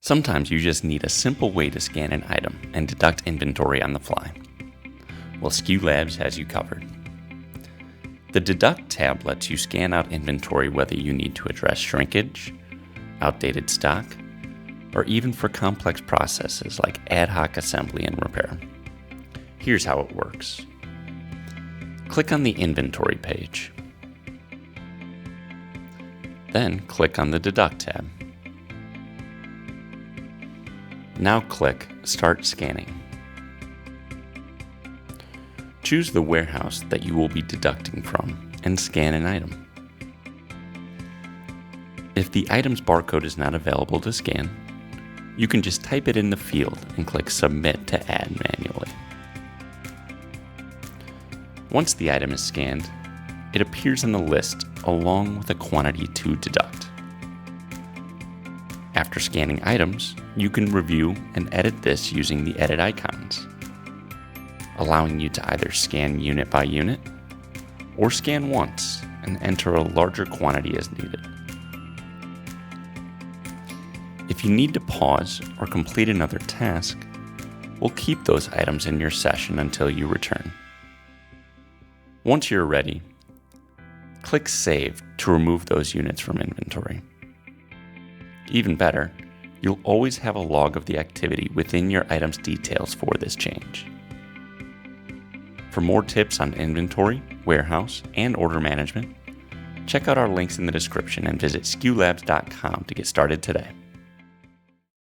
Sometimes you just need a simple way to scan an item and deduct inventory on the fly. Well, SKULabs has you covered. The Deduct tab lets you scan out inventory whether you need to address shrinkage, outdated stock, or even for complex processes like ad hoc assembly and repair. Here's how it works. Click on the Inventory page. Then click on the Deduct tab. Now click Start Scanning. Choose the warehouse that you will be deducting from and scan an item. If the item's barcode is not available to scan, you can just type it in the field and click Submit to add manually. Once the item is scanned, it appears in the list along with a quantity to deduct. After scanning items, you can review and edit this using the edit icons, allowing you to either scan unit by unit or scan once and enter a larger quantity as needed. If you need to pause or complete another task, we'll keep those items in your session until you return. Once you're ready, click Save to remove those units from inventory. Even better, you'll always have a log of the activity within your item's details for this change. For more tips on inventory, warehouse, and order management, check out our links in the description and visit SKULabs.com to get started today.